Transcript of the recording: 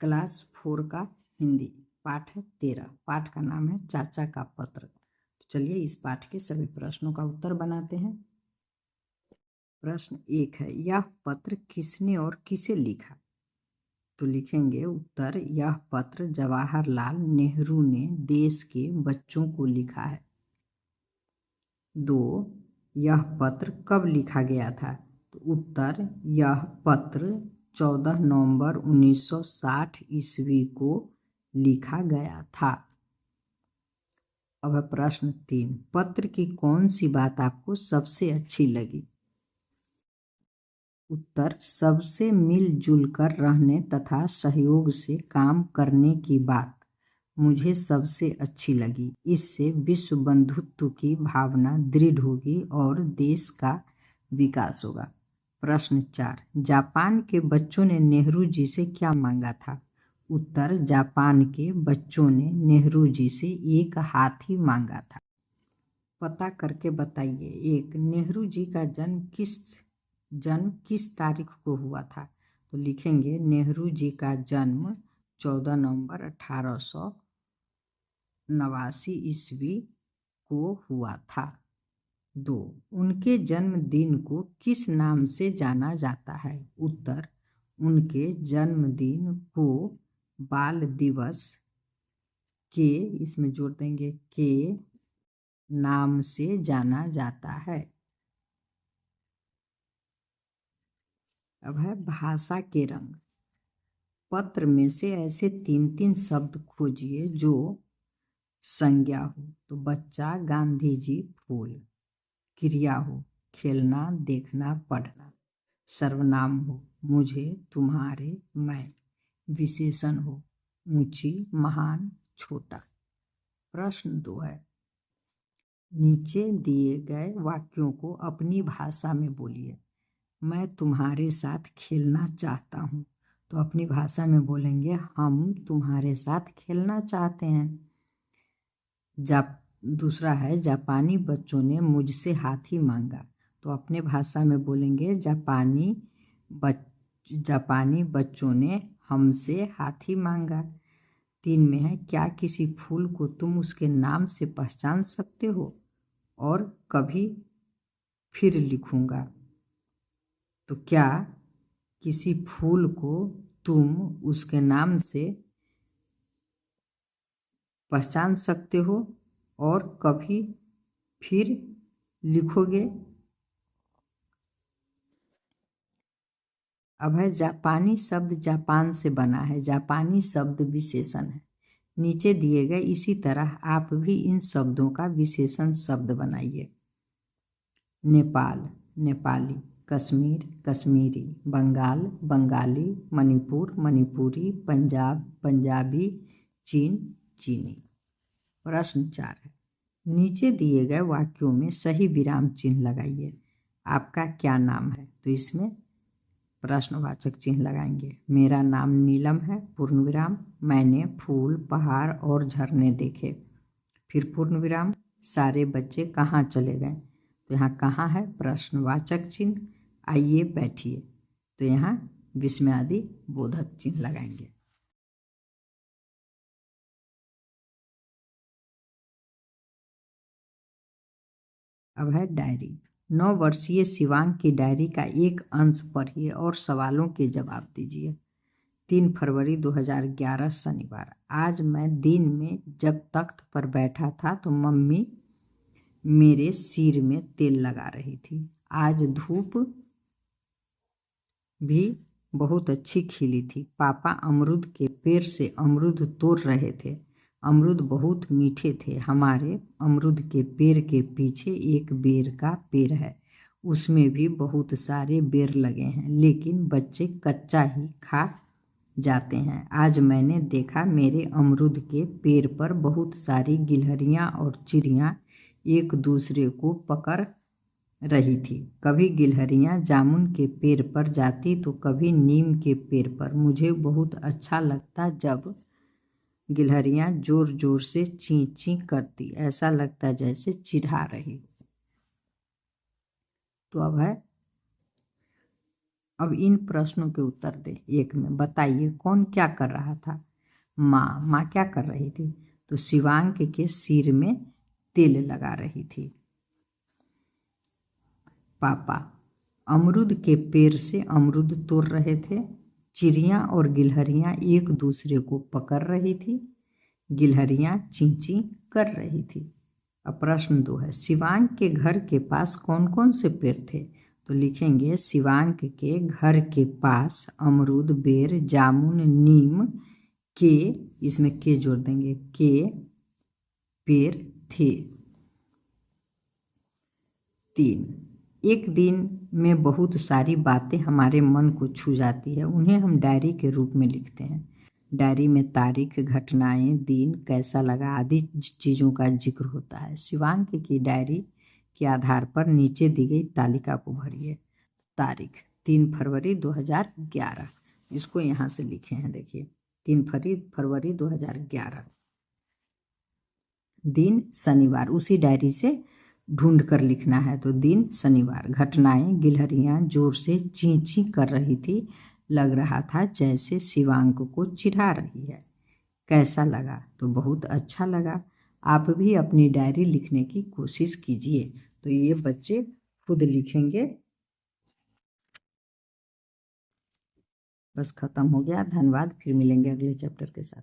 Class 4 का हिंदी पाठ है 13। पाठ का नाम है चाचा का पत्र। तो चलिए इस पाठ के सभी प्रश्नों का उत्तर बनाते हैं। प्रश्न 1 है, यह पत्र किसने और किसे लिखा? तो लिखेंगे उत्तर, यह पत्र जवाहरलाल नेहरू ने देश के बच्चों को लिखा है। 2, यह पत्र कब लिखा गया था? तो उत्तर, यह पत्र 14 नवंबर 1960 ईस्वी को लिखा गया था। अब है प्रश्न 3, पत्र की कौन सी बात आपको सबसे अच्छी लगी? उत्तर, सबसे मिलजुल कर रहने तथा सहयोग से काम करने की बात मुझे सबसे अच्छी लगी। इससे विश्व बंधुत्व की भावना दृढ़ होगी और देश का विकास होगा। प्रश्न 4, जापान के बच्चों ने नेहरू जी से क्या मांगा था? उत्तर, जापान के बच्चों ने नेहरू जी से एक हाथी मांगा था। पता करके बताइए। 1, नेहरू जी का जन्म किस तारीख को हुआ था? तो लिखेंगे नेहरू जी का जन्म 14 नवंबर 1889 ईस्वी को हुआ था। 2, उनके जन्मदिन को किस नाम से जाना जाता है? उत्तर, उनके जन्मदिन को बाल दिवस के, इसमें जोड़ देंगे के नाम से जाना जाता है। अब है भाषा के रंग। पत्र में से ऐसे 3 शब्द खोजिए जो संज्ञा हो। तो बच्चा, गांधी जी, फूल। क्रिया हो, खेलना, देखना, पढ़ना। सर्वनाम हो, मुझे, तुम्हारे, मैं। विशेषण हो, ऊंची, महान, छोटा। प्रश्न 2 है, नीचे दिए गए वाक्यों को अपनी भाषा में बोलिए। मैं तुम्हारे साथ खेलना चाहता हूँ। तो अपनी भाषा में बोलेंगे, हम तुम्हारे साथ खेलना चाहते हैं। दूसरा है, जापानी बच्चों ने मुझसे हाथी मांगा। तो अपने भाषा में बोलेंगे, जापानी बच्चों ने हमसे हाथी मांगा। 3 में है, क्या किसी फूल को तुम उसके नाम से पहचान सकते हो? और कभी फिर लिखूंगा। तो क्या किसी फूल को तुम उसके नाम से पहचान सकते हो और कभी फिर लिखोगे? अब है, जापानी शब्द जापान से बना है। जापानी शब्द विशेषण है। नीचे दिए गए इसी तरह आप भी इन शब्दों का विशेषण शब्द बनाइए। नेपाल, नेपाली। कश्मीर, कश्मीरी। बंगाल, बंगाली। मणिपुर, मणिपुरी। पंजाब, पंजाबी। चीन, चीनी। प्रश्न 4 है, नीचे दिए गए वाक्यों में सही विराम चिन्ह लगाइए। आपका क्या नाम है? तो इसमें प्रश्नवाचक चिन्ह लगाएंगे। मेरा नाम नीलम है, पूर्ण विराम। मैंने फूल, पहाड़ और झरने देखे। फिर पूर्ण विराम। सारे बच्चे कहाँ चले गए? तो यहाँ कहाँ है प्रश्नवाचक चिन्ह। आइए बैठिए। तो यहाँ विस्मयादि बोधक चिन्ह लगाएंगे। अब है डायरी। 9 वर्षीय शिवांग की डायरी का एक अंश पढ़िए और सवालों के जवाब दीजिए। 3 फरवरी 2011 शनिवार। आज मैं दिन में जब तख्त पर बैठा था तो मम्मी मेरे सिर में तेल लगा रही थी। आज धूप भी बहुत अच्छी खिली थी। पापा अमरूद के पेड़ से अमरूद तोड़ रहे थे। अमरूद बहुत मीठे थे। हमारे अमरूद के पेड़ के पीछे एक बेर का पेड़ है, उसमें भी बहुत सारे बेर लगे हैं, लेकिन बच्चे कच्चा ही खा जाते हैं। आज मैंने देखा मेरे अमरूद के पेड़ पर बहुत सारी गिलहरियाँ और चिड़ियाँ एक दूसरे को पकड़ रही थी। कभी गिलहरियाँ जामुन के पेड़ पर जाती तो कभी नीम के पेड़ पर। मुझे बहुत अच्छा लगता जब गिलहरियाँ जोर जोर से ची ची करती, ऐसा लगता जैसे चिढ़ा रही। तो अब है, अब इन प्रश्नों के उत्तर दें। एक में बताइए कौन क्या कर रहा था। माँ क्या कर रही थी? तो शिवांक के सिर में तेल लगा रही थी। पापा अमरूद के पेड़ से अमरूद तोड़ रहे थे। चिड़िया और गिलहरियां एक दूसरे को पकड़ रही थी। गिलहरियां चींची कर रही थी। अब प्रश्न 2 है, शिवांक के घर के पास कौन कौन से पेड़ थे? तो लिखेंगे शिवांक के घर के पास अमरूद, बेर, जामुन, नीम के, इसमें के जोड़ देंगे, के पेड़ थे। 3, एक दिन में बहुत सारी बातें हमारे मन को छू जाती है, उन्हें हम डायरी के रूप में लिखते हैं। डायरी में तारीख, घटनाएं, दिन, कैसा लगा आदि चीज़ों का जिक्र होता है। शिवांक की डायरी के आधार पर नीचे दी गई तालिका को भरिए। तारीख 3 फरवरी 2011, इसको यहाँ से लिखे हैं, देखिए 3 फरवरी 2011। दिन शनिवार, उसी डायरी से ढूंढ कर लिखना है, तो दिन शनिवार। घटनाएं, गिलहरियां जोर से ची ची कर रही थी, लग रहा था जैसे शिवांक को चिढ़ा रही है। कैसा लगा? तो बहुत अच्छा लगा। आप भी अपनी डायरी लिखने की कोशिश कीजिए। तो ये बच्चे खुद लिखेंगे। बस खत्म हो गया। धन्यवाद। फिर मिलेंगे अगले चैप्टर के साथ।